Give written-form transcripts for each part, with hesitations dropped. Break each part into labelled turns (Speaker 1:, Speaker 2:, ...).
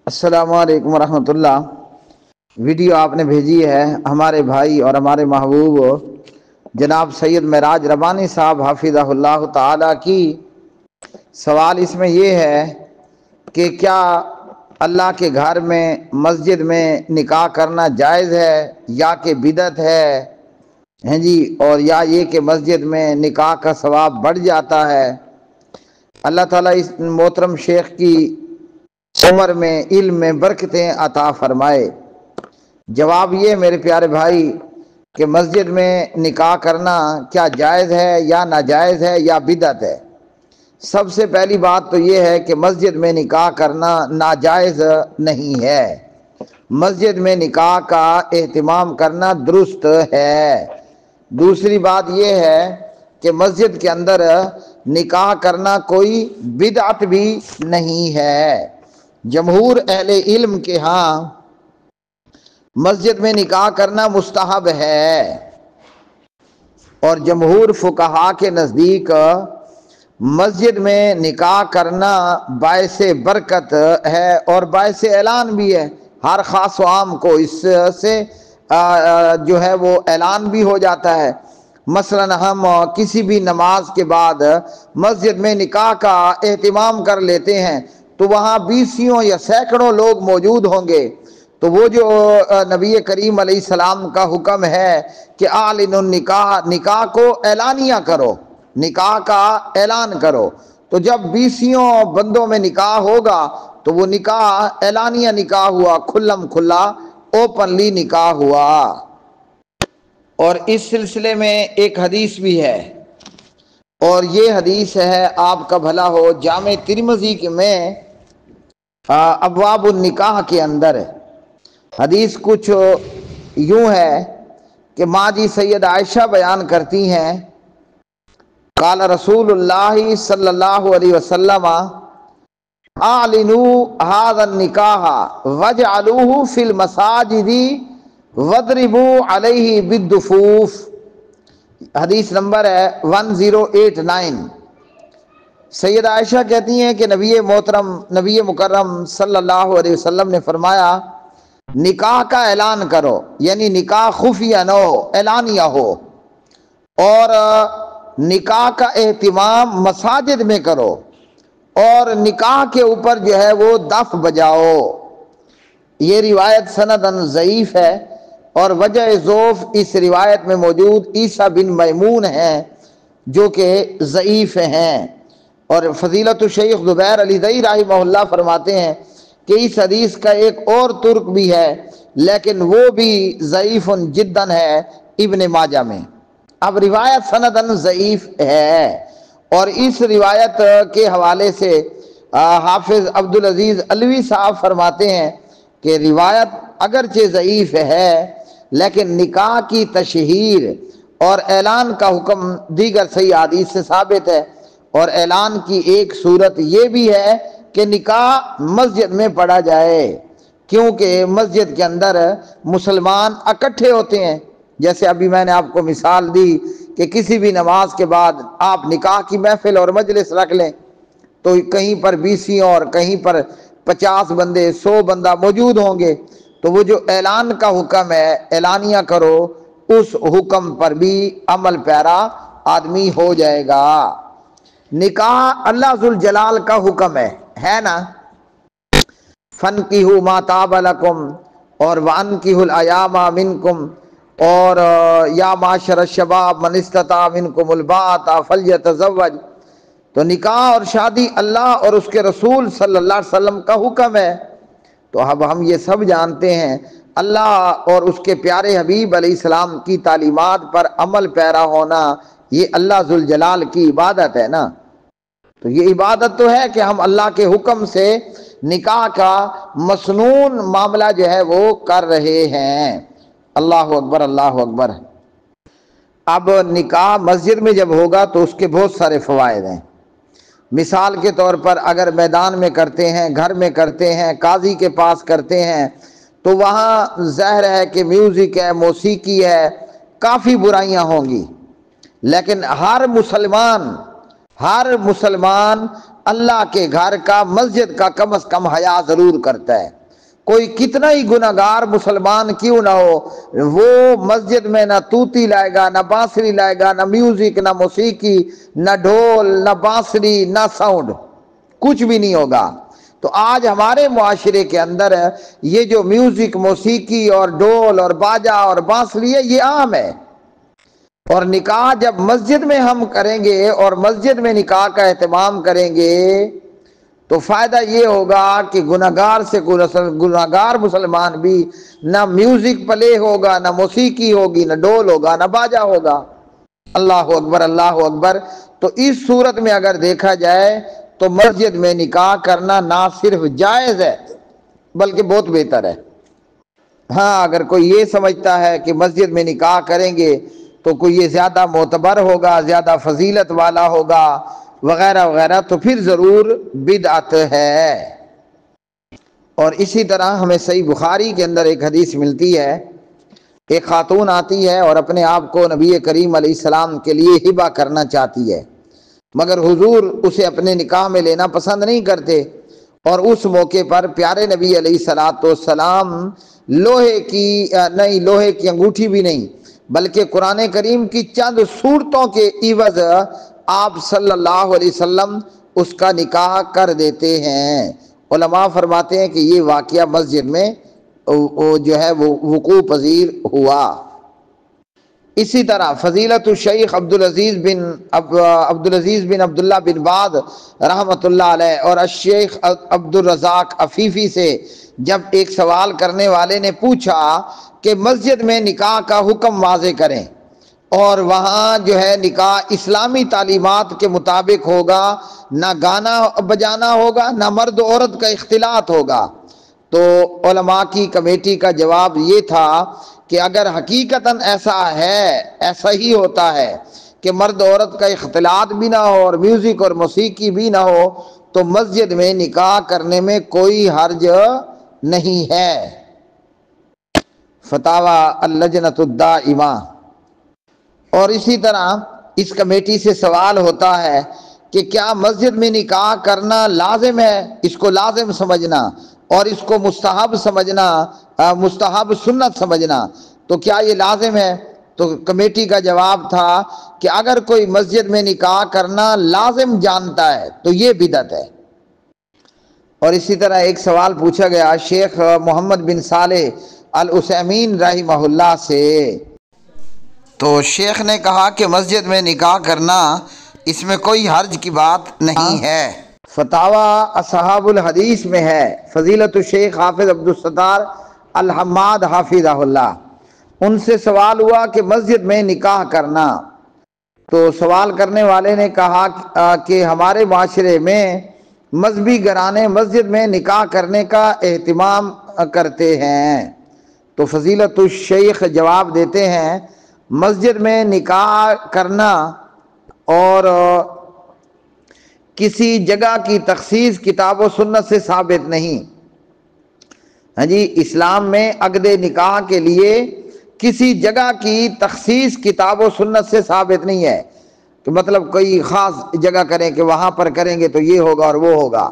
Speaker 1: السلام علیکم ورحمۃ اللہ۔ ویڈیو آپ نے بھیجی ہے ہمارے بھائی اور ہمارے محبوب جناب سید معراج ربانی صاحب حافظہ اللہ تعالی کی۔ سوال اس میں یہ ہے کہ کیا اللہ کے گھر میں مسجد میں نکاح کرنا جائز ہے یا کہ بدعت ہے جی، اور یا یہ کہ مسجد میں نکاح کا ثواب بڑھ جاتا ہے۔ اللہ تعالیٰ اس محترم شیخ کی عمر میں علم میں برکتیں عطا فرمائے۔ جواب یہ میرے پیارے بھائی کہ مسجد میں نکاح کرنا کیا جائز ہے یا ناجائز ہے یا بدعت ہے؟ سب سے پہلی بات تو یہ ہے کہ مسجد میں نکاح کرنا ناجائز نہیں ہے، مسجد میں نکاح کا اہتمام کرنا درست ہے۔ دوسری بات یہ ہے کہ مسجد کے اندر نکاح کرنا کوئی بدعت بھی نہیں ہے۔ جمہور اہل علم کے ہاں مسجد میں نکاح کرنا مستحب ہے، اور جمہور فقہا کے نزدیک مسجد میں نکاح کرنا باعث برکت ہے اور باعث اعلان بھی ہے۔ ہر خاص و عام کو اس سے جو ہے وہ اعلان بھی ہو جاتا ہے۔ مثلا ہم کسی بھی نماز کے بعد مسجد میں نکاح کا اہتمام کر لیتے ہیں تو وہاں بیسیوں یا سینکڑوں لوگ موجود ہوں گے، تو وہ جو نبی کریم علیہ السلام کا حکم ہے کہ اعلنوا النکاح، نکاح کو اعلانیہ کرو، نکاح کا اعلان کرو، تو جب بیسیوں بندوں میں نکاح ہوگا تو وہ نکاح اعلانیہ نکاح ہوا، کھلم کھلا اوپنلی نکاح ہوا۔ اور اس سلسلے میں ایک حدیث بھی ہے، اور یہ حدیث ہے آپ کا بھلا ہو جامع ترمذی میں ابواب النکاح کے اندر ہے۔ حدیث کچھ یوں ہے کہ ماں جی سید عائشہ بیان کرتی ہیں، قال رسول اللہ صلی اللہ علیہ وسلم اعلنوا هذا النکاح واجعلوه فی المساجد واضربوا علیہ بالدفوف۔ حدیث نمبر ہے 1089۔ سید عائشہ کہتی ہیں کہ نبی مکرم صلی اللہ علیہ وسلم نے فرمایا نکاح کا اعلان کرو، یعنی نکاح خفیہ نہ ہو، اعلانیہ ہو، اور نکاح کا اہتمام مساجد میں کرو، اور نکاح کے اوپر جو ہے وہ دف بجاؤ۔ یہ روایت سندن ضعیف ہے، اور وجہ ضعف اس روایت میں موجود عیسیٰ بن میمون ہیں جو کہ ضعیف ہیں۔ اور فضیلت الشیخ زبیر علی دئی رحمہ اللہ فرماتے ہیں کہ اس حدیث کا ایک اور ترک بھی ہے، لیکن وہ بھی ضعیف جداً ہے ابن ماجہ میں۔ اب روایت سندن ضعیف ہے، اور اس روایت کے حوالے سے حافظ عبدالعزیز علوی صاحب فرماتے ہیں کہ روایت اگرچہ ضعیف ہے لیکن نکاح کی تشہیر اور اعلان کا حکم دیگر صحیح حدیث سے ثابت ہے، اور اعلان کی ایک صورت یہ بھی ہے کہ نکاح مسجد میں پڑھا جائے، کیونکہ مسجد کے اندر مسلمان اکٹھے ہوتے ہیں۔ جیسے ابھی میں نے آپ کو مثال دی کہ کسی بھی نماز کے بعد آپ نکاح کی محفل اور مجلس رکھ لیں تو کہیں پر 20 اور کہیں پر 50 بندے 100 بندہ موجود ہوں گے، تو وہ جو اعلان کا حکم ہے اعلانیہ کرو، اس حکم پر بھی عمل پیرا آدمی ہو جائے گا۔ نکاح اللہ ذوالجلال کا حکم ہے نا، فَانْكِحُوا مَا طَابَ لَكُمْ، اور وَأَنْكِحُوا الْأَيَامَ مِنْكُمْ، اور یا معاشر الشباب من استطاع منکم الباءۃ فلیتزوج۔ تو نکاح اور شادی اللہ اور اس کے رسول صلی اللہ علیہ وسلم کا حکم ہے، تو اب ہم یہ سب جانتے ہیں اللہ اور اس کے پیارے حبیب علیہ السلام کی تعلیمات پر عمل پیرا ہونا یہ اللہ ذوالجلال کی عبادت ہے نا۔ تو یہ عبادت تو ہے کہ ہم اللہ کے حکم سے نکاح کا مسنون معاملہ جو ہے وہ کر رہے ہیں۔ اللہ اکبر، اللہ اکبر۔ اب نکاح مسجد میں جب ہوگا تو اس کے بہت سارے فوائد ہیں۔ مثال کے طور پر اگر میدان میں کرتے ہیں، گھر میں کرتے ہیں، قاضی کے پاس کرتے ہیں، تو وہاں ظاہر ہے کہ میوزک ہے، موسیقی ہے، کافی برائیاں ہوں گی، لیکن ہر مسلمان اللہ کے گھر کا، مسجد کا کم از کم حیا ضرور کرتا ہے۔ کوئی کتنا ہی گناہگار مسلمان کیوں نہ ہو، وہ مسجد میں نہ توتی لائے گا، نہ بانسری لائے گا، نہ میوزک، نہ موسیقی، نہ ڈھول، نہ بانسری، نہ ساؤنڈ، کچھ بھی نہیں ہوگا۔ تو آج ہمارے معاشرے کے اندر یہ جو میوزک، موسیقی اور ڈھول اور باجا اور بانسری ہے، یہ عام ہے۔ اور نکاح جب مسجد میں ہم کریں گے اور مسجد میں نکاح کا اہتمام کریں گے تو فائدہ یہ ہوگا کہ گناہگار سے گناہگار مسلمان بھی، نہ میوزک پلے ہوگا، نہ موسیقی ہوگی، نہ ڈھول ہوگا، نہ باجا ہوگا۔ اللہ اکبر، اللہ اکبر۔ تو اس صورت میں اگر دیکھا جائے تو مسجد میں نکاح کرنا نہ صرف جائز ہے بلکہ بہت بہتر ہے۔ ہاں، اگر کوئی یہ سمجھتا ہے کہ مسجد میں نکاح کریں گے تو کوئی یہ زیادہ معتبر ہوگا، زیادہ فضیلت والا ہوگا وغیرہ وغیرہ، تو پھر ضرور بدعت ہے۔ اور اسی طرح ہمیں صحیح بخاری کے اندر ایک حدیث ملتی ہے، ایک خاتون آتی ہے اور اپنے آپ کو نبی کریم علیہ السلام کے لیے ہبہ کرنا چاہتی ہے، مگر حضور اسے اپنے نکاح میں لینا پسند نہیں کرتے، اور اس موقع پر پیارے نبی علیہ السلام لوہے کی انگوٹھی بھی نہیں بلکہ قرآن کریم کی چند صورتوں کے عوض آپ صلی اللہ علیہ وسلم اس کا نکاح کر دیتے ہیں۔ علماء فرماتے ہیں کہ یہ واقعہ مسجد میں جو ہے وہ وقوع پذیر ہوا۔ اسی طرح فضیلت الشیخ عبدالعزیز بن عبداللہ بن باز رحمۃ اللہ علیہ اور الشیخ عبدالرزاق عفیفی سے جب ایک سوال کرنے والے نے پوچھا کہ مسجد میں نکاح کا حکم واضح کریں، اور وہاں جو ہے نکاح اسلامی تعلیمات کے مطابق ہوگا، نہ گانا بجانا ہوگا، نہ مرد و عورت کا اختلاط ہوگا، تو علماء کی کمیٹی کا جواب یہ تھا کہ اگر حقیقتاً ایسا ہے، ایسا ہی ہوتا ہے کہ مرد عورت کا اختلاط بھی نہ ہو اور میوزک اور موسیقی بھی نہ ہو تو مسجد میں نکاح کرنے میں کوئی حرج نہیں ہے۔ فتاوی اللجنۃ الدائمہ۔ اور اسی طرح اس کمیٹی سے سوال ہوتا ہے کہ کیا مسجد میں نکاح کرنا لازم ہے؟ اس کو لازم سمجھنا اور اس کو مستحب سمجھنا، مستحب سنت سمجھنا، تو کیا یہ لازم ہے؟ تو کمیٹی کا جواب تھا کہ اگر کوئی مسجد میں نکاح کرنا لازم جانتا ہے تو یہ بدعت ہے۔ اور اسی طرح ایک سوال پوچھا گیا شیخ محمد بن صالح العثیمین رحمہ اللہ سے، تو شیخ نے کہا کہ مسجد میں نکاح کرنا اس میں کوئی حرج کی بات نہیں ہے۔ فتاوی اصحاب الحدیث میں ہے، فضیلت الشیخ حافظ عبدالستار الحماد حافظہ اللہ، ان سے سوال ہوا کہ مسجد میں نکاح کرنا، تو سوال کرنے والے نے کہا کہ ہمارے معاشرے میں مذہبی گھرانے مسجد میں نکاح کرنے کا اہتمام کرتے ہیں۔ تو فضیلت الشیخ جواب دیتے ہیں مسجد میں نکاح کرنا اور کسی جگہ کی تخصیص کتاب و سنت سے ثابت نہیں۔ ہاں جی، اسلام میں عقد نکاح کے لیے کسی جگہ کی تخصیص کتاب و سنت سے ثابت نہیں ہے کہ مطلب کوئی خاص جگہ کریں کہ وہاں پر کریں گے تو یہ ہوگا اور وہ ہوگا۔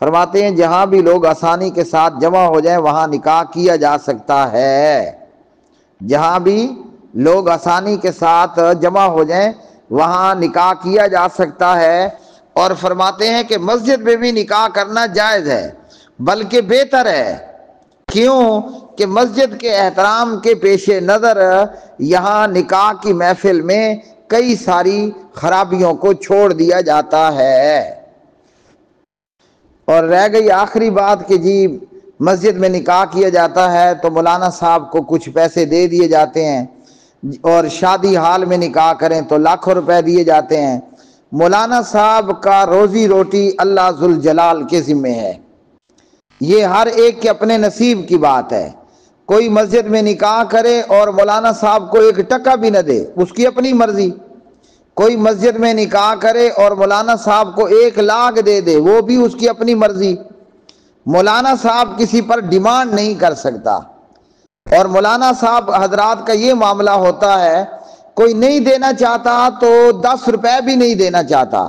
Speaker 1: فرماتے ہیں جہاں بھی لوگ آسانی کے ساتھ جمع ہو جائیں وہاں نکاح کیا جا سکتا ہے، جہاں بھی لوگ آسانی کے ساتھ جمع ہو جائیں وہاں نکاح کیا جا سکتا ہے۔ اور فرماتے ہیں کہ مسجد میں بھی نکاح کرنا جائز ہے بلکہ بہتر ہے۔ کیوں؟ کہ مسجد کے احترام کے پیش نظر یہاں نکاح کی محفل میں کئی ساری خرابیوں کو چھوڑ دیا جاتا ہے۔ اور رہ گئی آخری بات کہ جی مسجد میں نکاح کیا جاتا ہے تو مولانا صاحب کو کچھ پیسے دے دیے جاتے ہیں، اور شادی حال میں نکاح کریں تو لاکھوں روپے دیے جاتے ہیں۔ مولانا صاحب کا روزی روٹی اللہ ذوالجلال کے ذمہ ہے، یہ ہر ایک کے اپنے نصیب کی بات ہے۔ کوئی مسجد میں نکاح کرے اور مولانا صاحب کو ایک ٹکا بھی نہ دے، اس کی اپنی مرضی۔ کوئی مسجد میں نکاح کرے اور مولانا صاحب کو 1,00,000 دے دے، وہ بھی اس کی اپنی مرضی۔ مولانا صاحب کسی پر ڈیمانڈ نہیں کر سکتا۔ اور مولانا صاحب حضرات کا یہ معاملہ ہوتا ہے، کوئی نہیں دینا چاہتا تو 10 روپے بھی نہیں دینا چاہتا،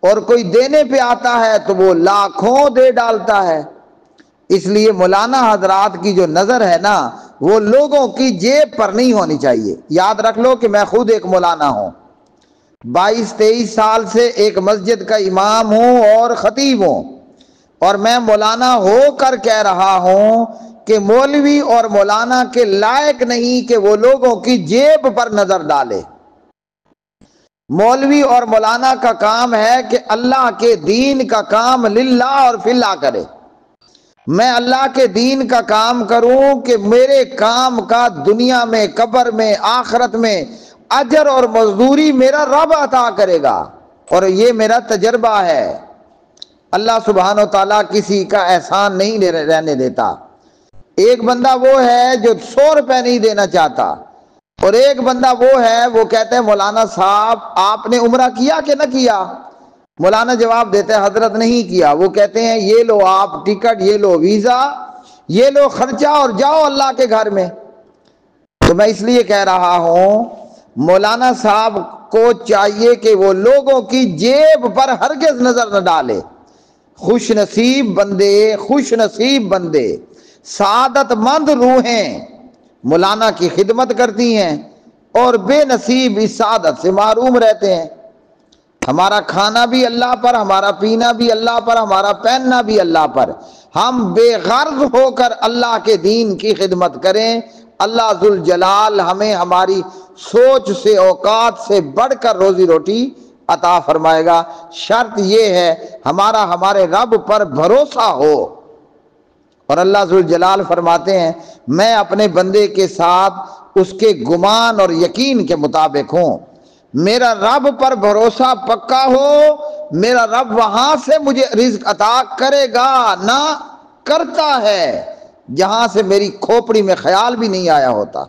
Speaker 1: اور کوئی دینے پہ آتا ہے تو وہ لاکھوں دے ڈالتا ہے۔ اس لیے مولانا حضرات کی جو نظر ہے نا وہ لوگوں کی جیب پر نہیں ہونی چاہیے۔ یاد رکھ لو کہ میں خود ایک مولانا ہوں، 22-23 سال سے ایک مسجد کا امام ہوں اور خطیب ہوں، اور میں مولانا ہو کر کہہ رہا ہوں کہ مولوی اور مولانا کے لائق نہیں کہ وہ لوگوں کی جیب پر نظر ڈالے۔ مولوی اور مولانا کا کام ہے کہ اللہ کے دین کا کام للہ اور فی اللہ کرے۔ میں اللہ کے دین کا کام کروں کہ میرے کام کا دنیا میں، قبر میں، آخرت میں اجر اور مزدوری میرا رب عطا کرے گا، اور یہ میرا تجربہ ہے۔ اللہ سبحانہ و تعالیٰ کسی کا احسان نہیں رہنے دیتا۔ ایک بندہ وہ ہے جو 100 روپے نہیں دینا چاہتا، اور ایک بندہ وہ ہے وہ کہتے ہیں مولانا صاحب آپ نے عمرہ کیا کہ نہ کیا؟ مولانا جواب دیتے ہیں حضرت نہیں کیا۔ وہ کہتے ہیں یہ لو آپ ٹکٹ، یہ لو ویزا، یہ لو خرچہ اور جاؤ اللہ کے گھر میں۔ تو میں اس لیے کہہ رہا ہوں مولانا صاحب کو چاہیے کہ وہ لوگوں کی جیب پر ہرگز نظر نہ ڈالے۔ خوش نصیب بندے، خوش نصیب بندے، سعادت مند روحیں مولانا کی خدمت کرتی ہیں، اور بے نصیب اس سعادت سے محروم رہتے ہیں۔ ہمارا کھانا بھی اللہ پر، ہمارا پینا بھی اللہ پر، ہمارا پہننا بھی اللہ پر۔ ہم بے غرض ہو کر اللہ کے دین کی خدمت کریں، اللہ ذوالجلال ہمیں ہماری سوچ سے، اوقات سے بڑھ کر روزی روٹی عطا فرمائے گا۔ شرط یہ ہے ہمارا ہمارے رب پر بھروسہ ہو۔ اور اللہ ذوالجلال فرماتے ہیں میں اپنے بندے کے ساتھ اس کے گمان اور یقین کے مطابق ہوں۔ میرا رب پر بھروسہ پکا ہو، میرا رب وہاں سے مجھے رزق عطا کرے گا، نہ کرتا ہے جہاں سے میری کھوپڑی میں خیال بھی نہیں آیا ہوتا۔